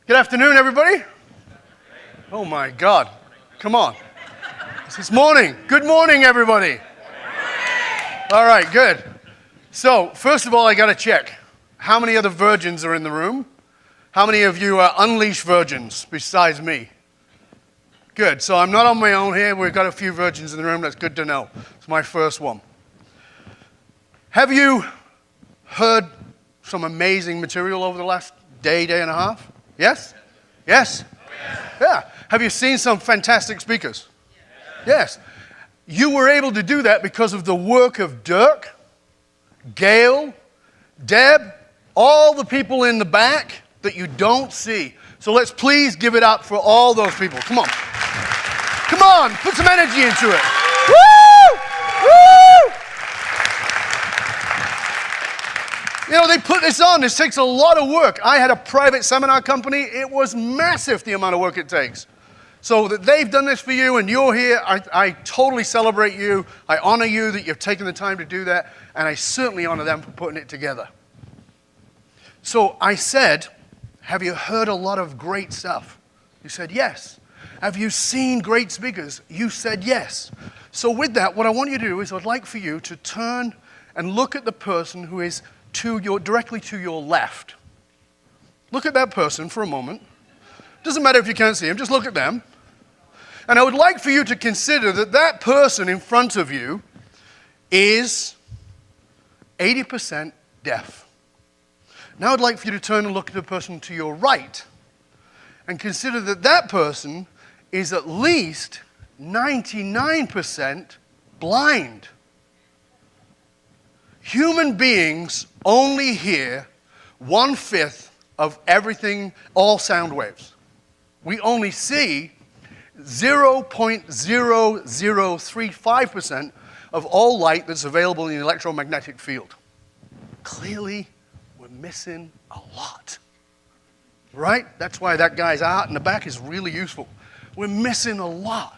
Good afternoon, everybody. Oh my God. Come on. It's morning. Good morning, everybody. All right, good. So, first of all, I got to check. How many other virgins are in the room? How many of you are unleashed virgins besides me? Good. So I'm not on my own here. We've got a few virgins in the room. That's good to know. It's my first one. Have you heard some amazing material over the last day and a half? Yes? Yes? Yeah. Have you seen some fantastic speakers? Yes. You were able to do that because of the work of Dirk, Gail, Deb, all the people in the back that you don't see. So let's please give it up for all those people. Come on. Come on. Put some energy into it. Woo! Woo! You know, they put this on. This takes a lot of work. I had a private seminar company. It was massive, the amount of work it takes. So that they've done this for you and you're here, I totally celebrate you. I honor you that you've taken the time to do that. And I certainly honor them for putting it together. So I said, have you heard a lot of great stuff? You said yes. Have you seen great speakers? You said yes. So with that, what I want you to do is I'd like for you to turn and look at the person who is directly to your left. Look at that person for a moment. Doesn't matter if you can't see him, just look at them. And I would like for you to consider that that person in front of you is 80% deaf. Now I'd like for you to turn and look at the person to your right and consider that that person is at least 99% blind. Human beings only hear 1/5 of everything, all sound waves. We only see 0.0035% of all light that's available in the electromagnetic field. Clearly, we're missing a lot. Right? That's why that guy's art in the back is really useful. We're missing a lot.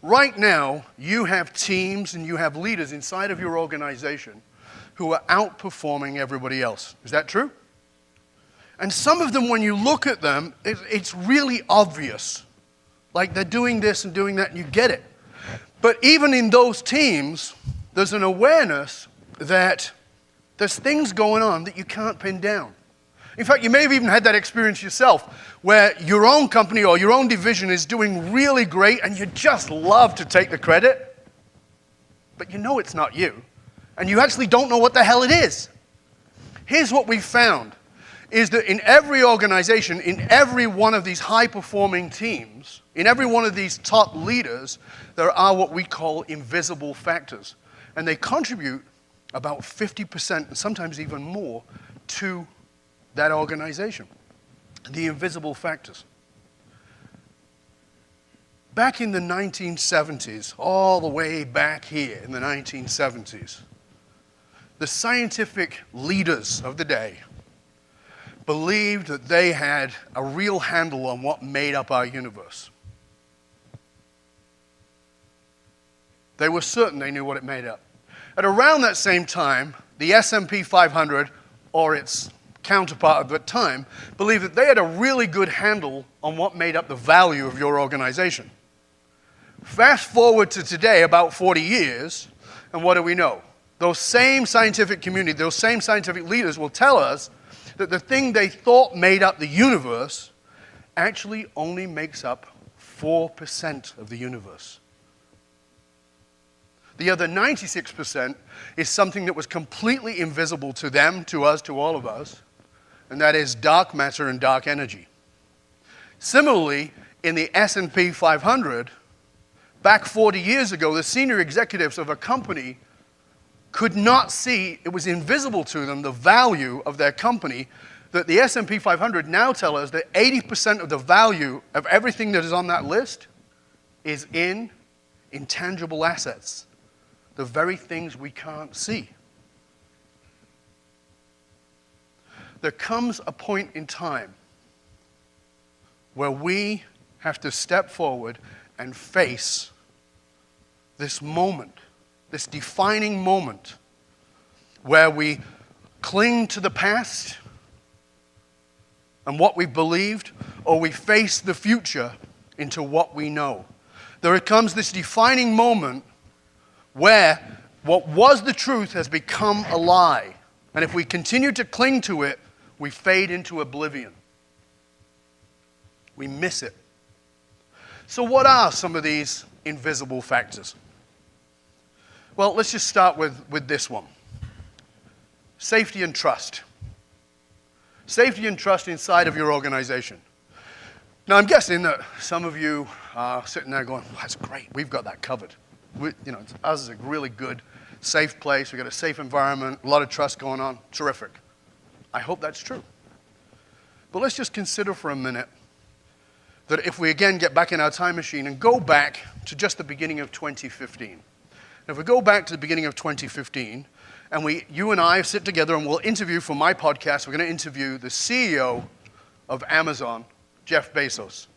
Right now, you have teams and you have leaders inside of your organization who are outperforming everybody else. Is that true? And some of them, when you look at them, it's really obvious. Like they're doing this and doing that, and you get it. But even in those teams, there's an awareness that there's things going on that you can't pin down. In fact, you may have even had that experience yourself, where your own company or your own division is doing really great, and you just love to take the credit, but you know it's not you, and you actually don't know what the hell it is. Here's what we found, is that in every organization, in every one of these high-performing teams, in every one of these top leaders, there are what we call invisible factors. And they contribute about 50%, and sometimes even more, to that organization. The invisible factors. Back in the 1970s, all the way back here in the 1970s, the scientific leaders of the day believed that they had a real handle on what made up our universe. They were certain they knew what it made up. At around that same time, the S&P 500, or its counterpart at that time, believed that they had a really good handle on what made up the value of your organization. Fast forward to today, about 40 years, and what do we know? Those same scientific community, those same scientific leaders will tell us that the thing they thought made up the universe actually only makes up 4% of the universe. The other 96% is something that was completely invisible to them, to us, to all of us, and that is dark matter and dark energy. Similarly, in the S&P 500, back 40 years ago, the senior executives of a company could not see, it was invisible to them, the value of their company, that the S&P 500 now tell us that 80% of the value of everything that is on that list is in intangible assets, the very things we can't see. There comes a point in time where we have to step forward and face this moment, this defining moment, where we cling to the past and what we believed, or we face the future into what we know. There comes this defining moment where what was the truth has become a lie. And if we continue to cling to it, we fade into oblivion. We miss it. So what are some of these invisible factors? Well, let's just start with this one. Safety and trust. Safety and trust inside of your organization. Now, I'm guessing that some of you are sitting there going, well, that's great, we've got that covered. Ours is a really good, safe place. We've got a safe environment, a lot of trust going on. Terrific. I hope that's true. But let's just consider for a minute that if we again get back in our time machine and go back to just the beginning of 2015. Now, if we go back to the beginning of 2015, and you and I sit together and we'll interview for my podcast, we're going to interview the CEO of Amazon, Jeff Bezos.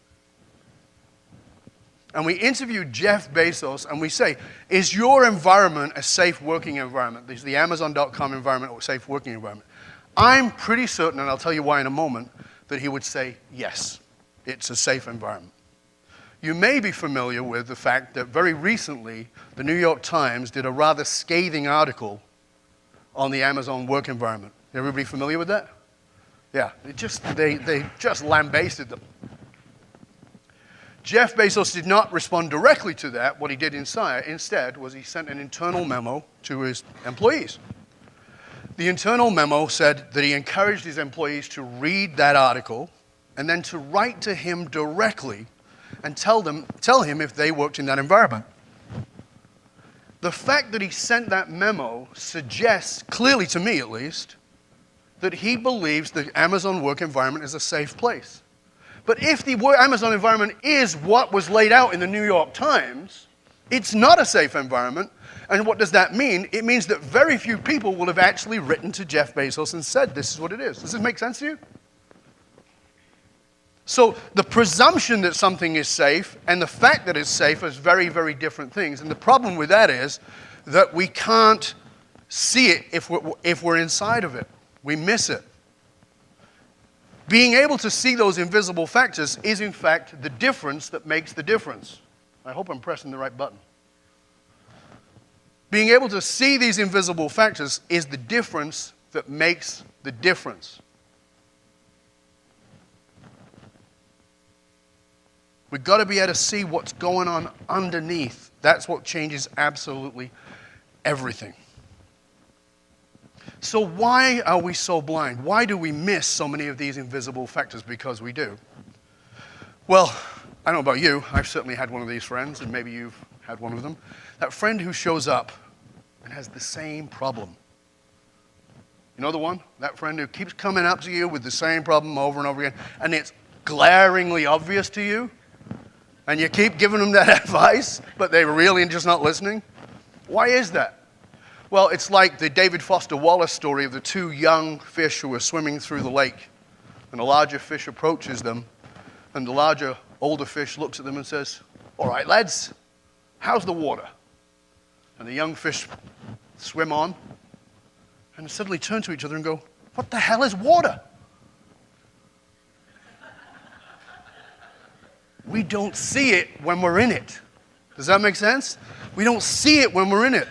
And we interviewed Jeff Bezos and we say, is your environment a safe working environment? This is the Amazon.com environment or safe working environment. I'm pretty certain, and I'll tell you why in a moment, that he would say, yes, it's a safe environment. You may be familiar with the fact that very recently, the New York Times did a rather scathing article on the Amazon work environment. Everybody familiar with that? Yeah, they just lambasted them. Jeff Bezos did not respond directly to that. What he did instead was he sent an internal memo to his employees. The internal memo said that he encouraged his employees to read that article and then to write to him directly and tell him if they worked in that environment. The fact that he sent that memo suggests, clearly to me at least, that he believes the Amazon work environment is a safe place. But if the Amazon environment is what was laid out in the New York Times, it's not a safe environment. And what does that mean? It means that very few people will have actually written to Jeff Bezos and said, this is what it is. Does this make sense to you? So the presumption that something is safe and the fact that it's safe is very, very different things. And the problem with that is that we can't see it if we're inside of it. We miss it. Being able to see those invisible factors is, in fact, the difference that makes the difference. I hope I'm pressing the right button. Being able to see these invisible factors is the difference that makes the difference. We've got to be able to see what's going on underneath. That's what changes absolutely everything. So why are we so blind? Why do we miss so many of these invisible factors? Because we do. Well, I don't know about you. I've certainly had one of these friends, and maybe you've had one of them. That friend who shows up and has the same problem. You know the one? That friend who keeps coming up to you with the same problem over and over again, and it's glaringly obvious to you, and you keep giving them that advice, but they're really just not listening. Why is that? Well, it's like the David Foster Wallace story of the two young fish who are swimming through the lake, and a larger fish approaches them, and the larger, older fish looks at them and says, all right, lads, how's the water? And the young fish swim on, and suddenly turn to each other and go, what the hell is water? We don't see it when we're in it. Does that make sense? We don't see it when we're in it.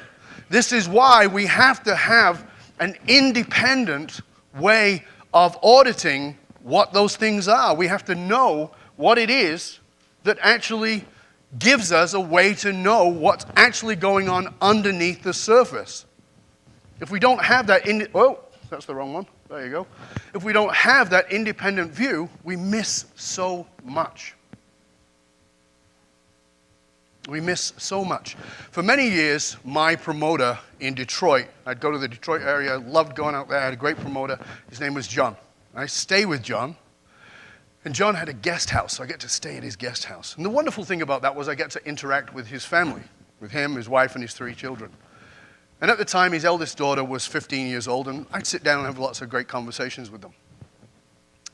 This is why we have to have an independent way of auditing what those things are. We have to know what it is that actually gives us a way to know what's actually going on underneath the surface. If we don't have that, that's the wrong one. There you go. If we don't have that independent view, we miss so much. We miss so much. For many years, my promoter in Detroit, I'd go to the Detroit area, loved going out there, I had a great promoter. His name was John. I stay with John. And John had a guest house, so I get to stay at his guest house. And the wonderful thing about that was I get to interact with his family, with him, his wife, and his 3 children. And at the time, his eldest daughter was 15 years old, and I'd sit down and have lots of great conversations with them.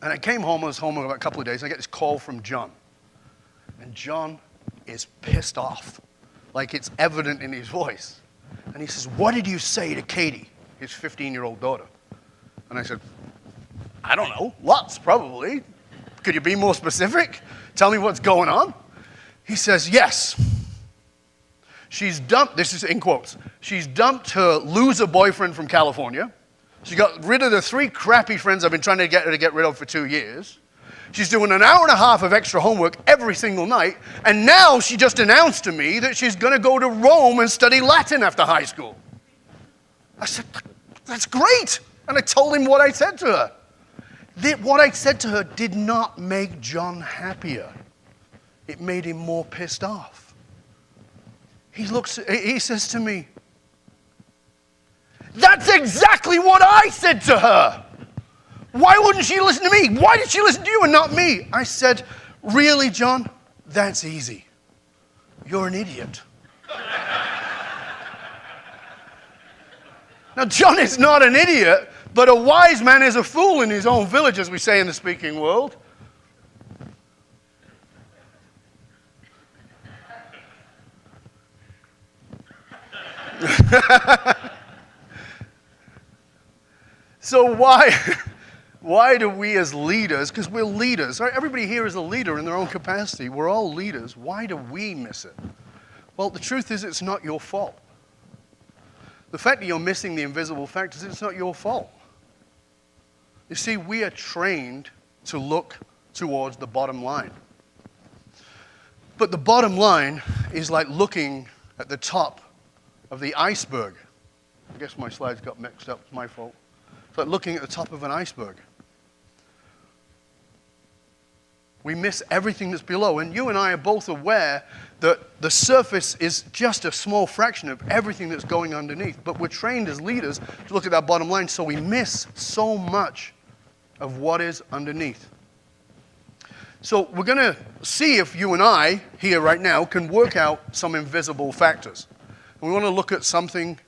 And I was home about a couple of days, and I get this call from John. And John is pissed off, like it's evident in his voice. And he says, what did you say to Katie, his 15-year-old daughter? And I said, I don't know, lots probably. Could you be more specific? Tell me what's going on. He says, yes. She's dumped, this is in quotes, she's dumped her loser boyfriend from California. She got rid of the 3 crappy friends I've been trying to get her to get rid of for 2 years. She's doing an hour and a half of extra homework every single night. And now she just announced to me that she's going to go to Rome and study Latin after high school. I said, that's great. And I told him what I said to her. What I said to her did not make John happier. It made him more pissed off. He says to me, that's exactly what I said to her. Why wouldn't she listen to me? Why did she listen to you and not me? I said, really, John? That's easy. You're an idiot. Now, John is not an idiot, but a wise man is a fool in his own village, as we say in the speaking world. So why do we as leaders, because we're leaders, right? Everybody here is a leader in their own capacity. We're all leaders. Why do we miss it? Well, the truth is it's not your fault. The fact that you're missing the invisible factors, it's not your fault. You see, we are trained to look towards the bottom line. But the bottom line is like looking at the top of the iceberg. I guess my slides got mixed up. It's my fault. It's like looking at the top of an iceberg. We miss everything that's below. And you and I are both aware that the surface is just a small fraction of everything that's going underneath. But we're trained as leaders to look at that bottom line, so we miss so much of what is underneath. So we're going to see if you and I, here right now, can work out some invisible factors. And we want to look at something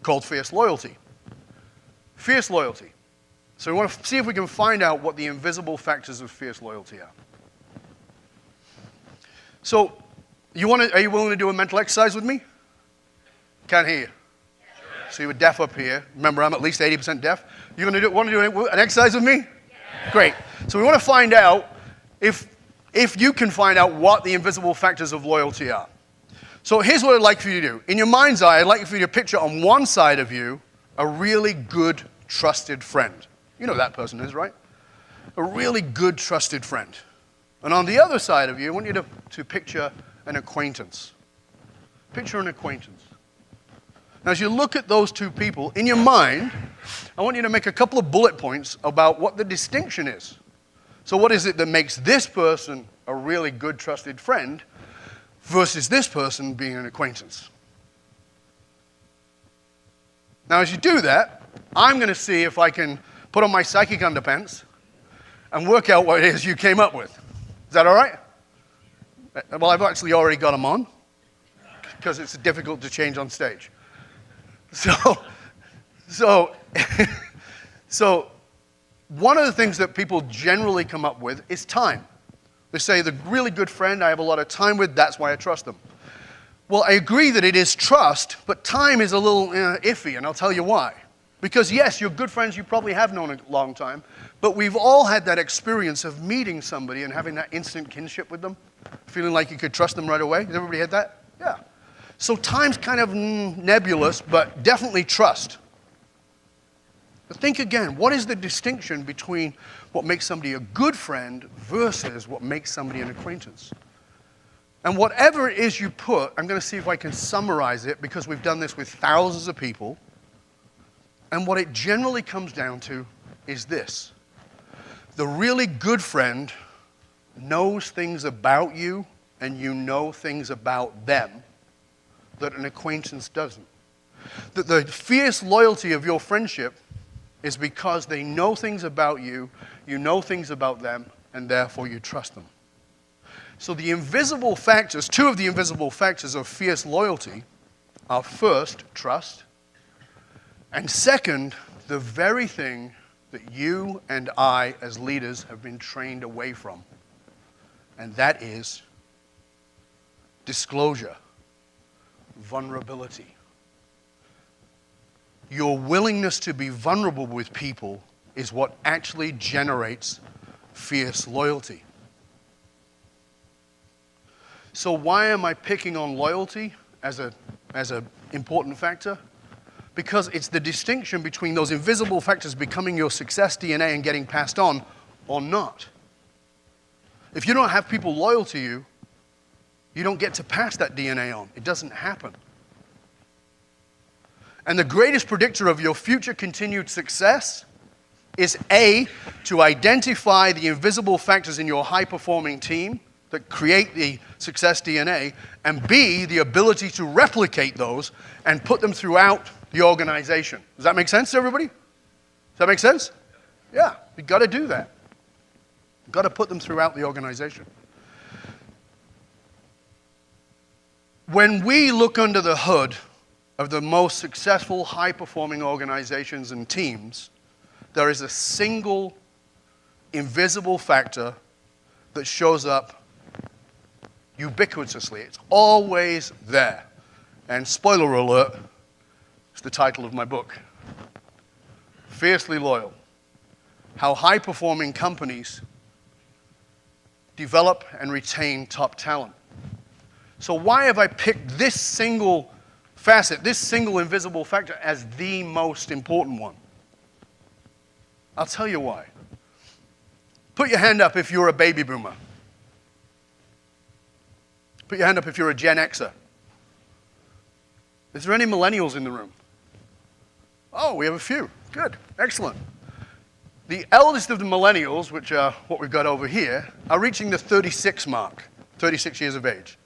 called fierce loyalty. Fierce loyalty. So we want to see if we can find out what the invisible factors of fierce loyalty are. So, are you willing to do a mental exercise with me? Can't hear you. Sure. So you were deaf up here. Remember, I'm at least 80% deaf. You want to do an exercise with me? Yeah. Great. So we want to find out if you can find out what the invisible factors of loyalty are. So here's what I'd like for you to do. In your mind's eye, I'd like for you to picture on one side of you a really good, trusted friend. You know who that person is, right? A really good, trusted friend. And on the other side of you, I want you to picture an acquaintance. Picture an acquaintance. Now, as you look at those two people, in your mind, I want you to make a couple of bullet points about what the distinction is. So what is it that makes this person a really good, trusted friend versus this person being an acquaintance? Now, as you do that, I'm going to see if I can put on my psychic underpants and work out what it is you came up with. Is that all right? Well, I've actually already got them on because it's difficult to change on stage. So one of the things that people generally come up with is time. They say, the really good friend I have a lot of time with, that's why I trust them. Well, I agree that it is trust, but time is a little iffy, and I'll tell you why. Because yes, you're good friends you probably have known a long time, but we've all had that experience of meeting somebody and having that instant kinship with them, feeling like you could trust them right away. Has everybody had that? Yeah. So time's kind of nebulous, but definitely trust. But think again, what is the distinction between what makes somebody a good friend versus what makes somebody an acquaintance? And whatever it is you put, I'm going to see if I can summarize it, because we've done this with thousands of people. And what it generally comes down to is this. The really good friend knows things about you and you know things about them that an acquaintance doesn't. That the fierce loyalty of your friendship is because they know things about you, you know things about them, and therefore you trust them. So the invisible factors, two of the invisible factors of fierce loyalty are first, trust, and second, the very thing that you and I as leaders have been trained away from, and that is disclosure, vulnerability. Your willingness to be vulnerable with people is what actually generates fierce loyalty. So why am I picking on loyalty as an important factor? Because it's the distinction between those invisible factors becoming your success DNA and getting passed on or not. If you don't have people loyal to you, you don't get to pass that DNA on. It doesn't happen. And the greatest predictor of your future continued success is A, to identify the invisible factors in your high-performing team that create the success DNA, and B, the ability to replicate those and put them throughout the organization. Does that make sense to everybody? Does that make sense? Yeah, you've got to do that. You've got to put them throughout the organization. When we look under the hood of the most successful, high-performing organizations and teams, there is a single invisible factor that shows up ubiquitously. It's always there. And spoiler alert, it's the title of my book. Fiercely Loyal. How high-performing companies develop and retain top talent. So why have I picked this single facet, this single invisible factor as the most important one? I'll tell you why. Put your hand up if you're a baby boomer. Put your hand up if you're a Gen Xer. Is there any millennials in the room? Oh, we have a few. Good. Excellent. The eldest of the millennials, which are what we've got over here, are reaching the 36 mark, 36 years of age.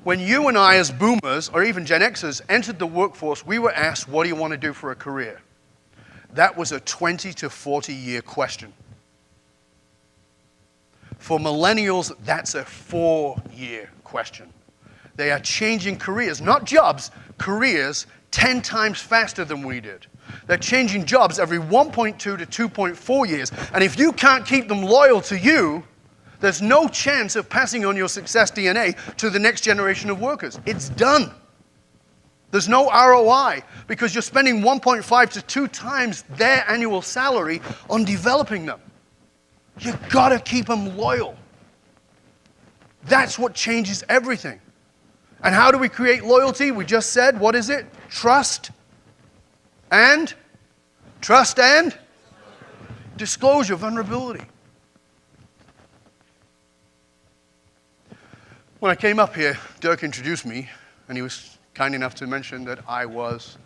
When you and I as boomers, or even Gen Xers, entered the workforce, we were asked, what do you want to do for a career? That was a 20 to 40-year question. For millennials, that's a 4-year question. They are changing careers, not jobs, careers 10 times faster than we did. They're changing jobs every 1.2 to 2.4 years. And if you can't keep them loyal to you, there's no chance of passing on your success DNA to the next generation of workers. It's done. There's no ROI because you're spending 1.5 to 2 times their annual salary on developing them. You've got to keep them loyal. That's what changes everything. And how do we create loyalty? We just said, what is it? Trust and disclosure, vulnerability. When I came up here, Dirk introduced me, and he was kind enough to mention that I was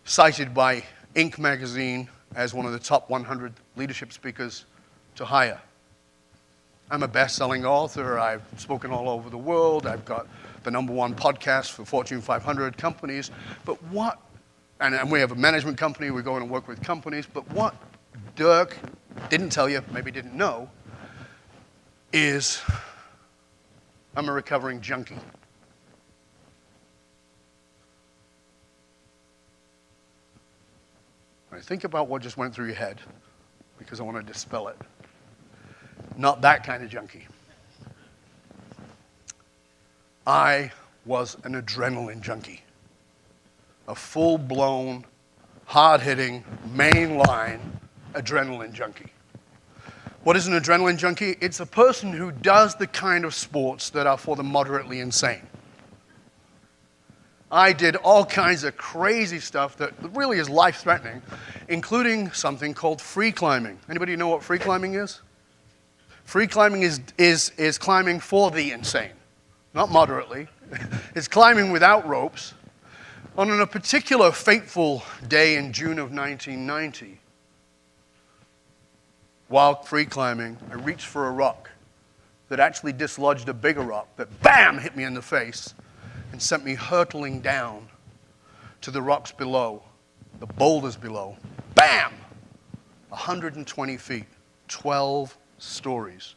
cited by Inc. magazine as one of the top 100 leadership speakers to hire. I'm a best-selling author. I've spoken all over the world. I've got the #1 podcast for Fortune 500 companies. But what, and we have a management company. We go in and work with companies. But what Dirk didn't tell you, maybe didn't know, is I'm a recovering junkie. When I think about what just went through your head, because I want to dispel it, not that kind of junkie. I was an adrenaline junkie. A full-blown, hard-hitting, mainline adrenaline junkie. What is an adrenaline junkie? It's a person who does the kind of sports that are for the moderately insane. I did all kinds of crazy stuff that really is life-threatening, including something called free climbing. Anybody know what free climbing is? Free climbing is climbing for the insane, not moderately. It's climbing without ropes. On a particular fateful day in June of 1990, while free climbing, I reached for a rock that actually dislodged a bigger rock that, bam, hit me in the face and sent me hurtling down to the rocks below, the boulders below. Bam! 120 feet, 12 stories,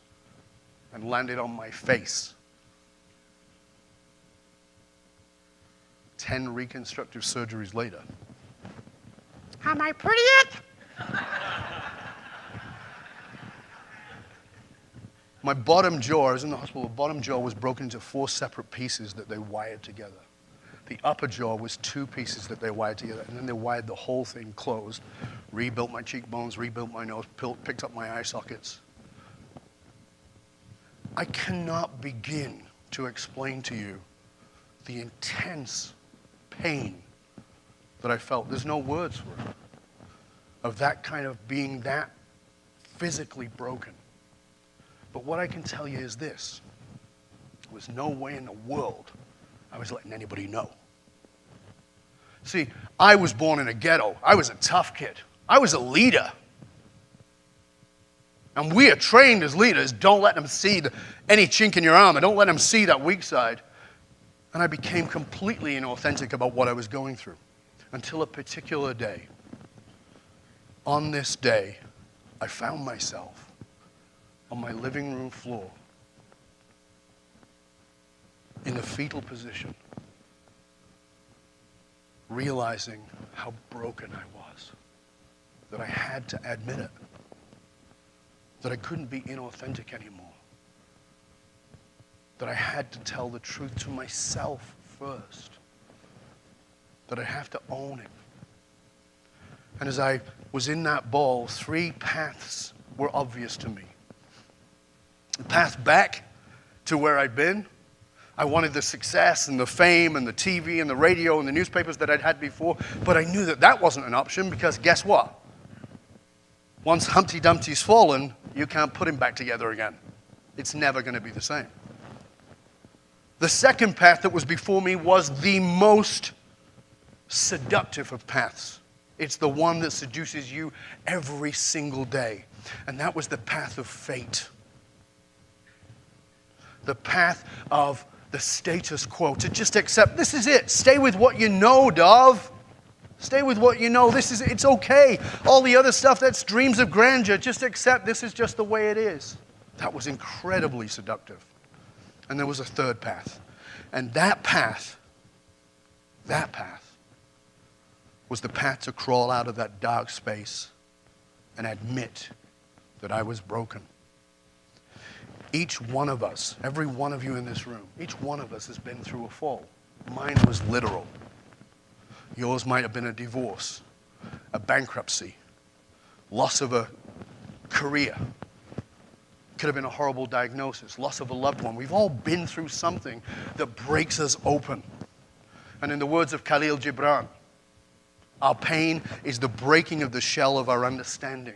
and landed on my face. 10 reconstructive surgeries later. Am I pretty yet? My bottom jaw, I was in the hospital, the bottom jaw was broken into 4 separate pieces that they wired together. The upper jaw was two pieces that they wired together, and then they wired the whole thing closed, rebuilt my cheekbones, rebuilt my nose, picked up my eye sockets. I cannot begin to explain to you the intense pain that I felt. There's no words for it. Of that kind of being that physically broken. But what I can tell you is this. There was no way in the world I was letting anybody know. See, I was born in a ghetto. I was a tough kid. I was a leader. And we are trained as leaders, don't let them see any chink in your armor. Don't let them see that weak side. And I became completely inauthentic about what I was going through until a particular day. On this day, I found myself on my living room floor in the fetal position, realizing how broken I was, that I had to admit it, that I couldn't be inauthentic anymore, that I had to tell the truth to myself first, that I have to own it. And as I was in that ball, three paths were obvious to me. The path back to where I'd been. I wanted the success and the fame and the TV and the radio and the newspapers that I'd had before, but I knew that that wasn't an option because guess what? Once Humpty Dumpty's fallen, you can't put him back together again. It's never going to be the same. The second path that was before me was the most seductive of paths. It's the one that seduces you every single day. And that was the path of fate. The path of the status quo. To just accept, this is it. Stay with what you know, Dov. Stay with what you know. It's okay. All the other stuff, that's dreams of grandeur. Just accept this is just the way it is. That was incredibly seductive. And there was a third path. And that path was the path to crawl out of that dark space and admit that I was broken. Each one of us, every one of you in this room, each one of us has been through a fall. Mine was literal. Yours might have been a divorce, a bankruptcy, loss of a career. Could have been a horrible diagnosis, loss of a loved one. We've all been through something that breaks us open. And in the words of Khalil Gibran, our pain is the breaking of the shell of our understanding.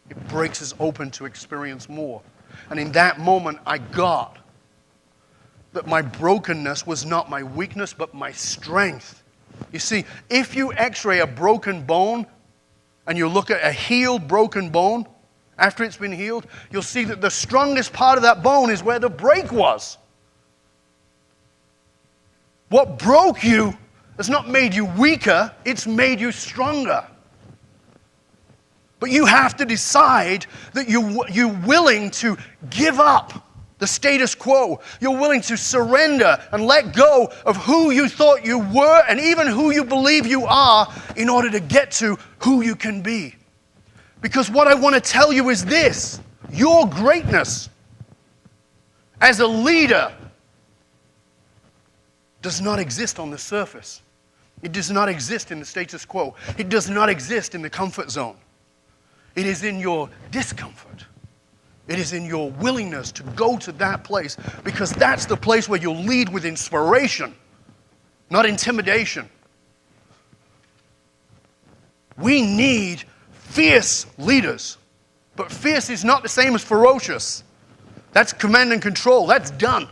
It breaks us open to experience more. And in that moment, I got that my brokenness was not my weakness, but my strength. You see, if you x-ray a broken bone and you look at a healed broken bone, after it's been healed, you'll see that the strongest part of that bone is where the break was. What broke you has not made you weaker, it's made you stronger. But you have to decide that you're willing to give up the status quo. You're willing to surrender and let go of who you thought you were and even who you believe you are in order to get to who you can be. Because what I want to tell you is this: your greatness as a leader does not exist on the surface. It does not exist in the status quo. It does not exist in the comfort zone. It is in your discomfort. It is in your willingness to go to that place, because that's the place where you'll lead with inspiration, not intimidation. We need fierce leaders, but fierce is not the same as ferocious. That's command and control. That's done.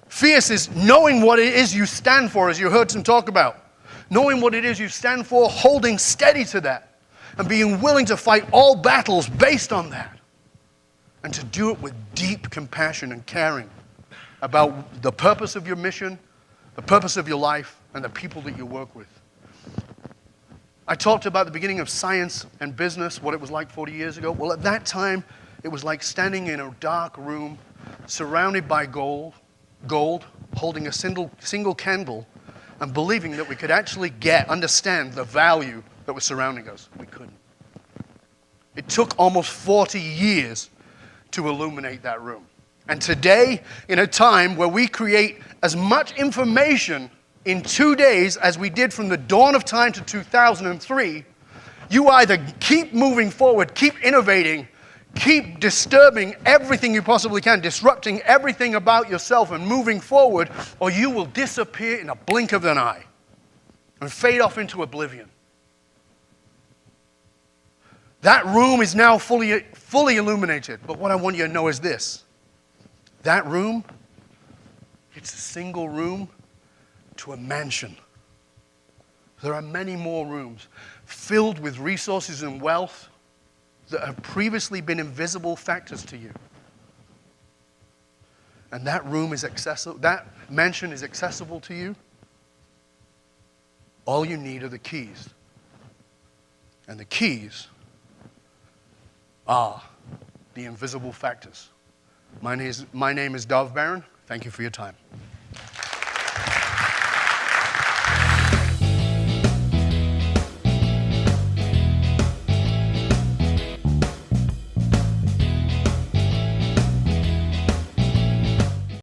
Fierce is knowing what it is you stand for, as you heard some talk about. Knowing what it is you stand for, holding steady to that, and being willing to fight all battles based on that. And to do it with deep compassion and caring about the purpose of your mission, the purpose of your life, and the people that you work with. I talked about the beginning of science and business, what it was like 40 years ago. Well, at that time, it was like standing in a dark room, surrounded by gold, holding a single candle, and believing that we could actually understand the value that was surrounding us. We couldn't. It took almost 40 years to illuminate that room. And today, in a time where we create as much information in 2 days, as we did from the dawn of time to 2003, you either keep moving forward, keep innovating, keep disturbing everything you possibly can, disrupting everything about yourself and moving forward, or you will disappear in a blink of an eye and fade off into oblivion. That room is now fully illuminated. But what I want you to know is this. That room, it's a single room to a mansion. There are many more rooms filled with resources and wealth that have previously been invisible factors to you. And that room is accessible, that mansion is accessible to you. All you need are the keys. And the keys are the invisible factors. My name is Dov Baron. Thank you for your time.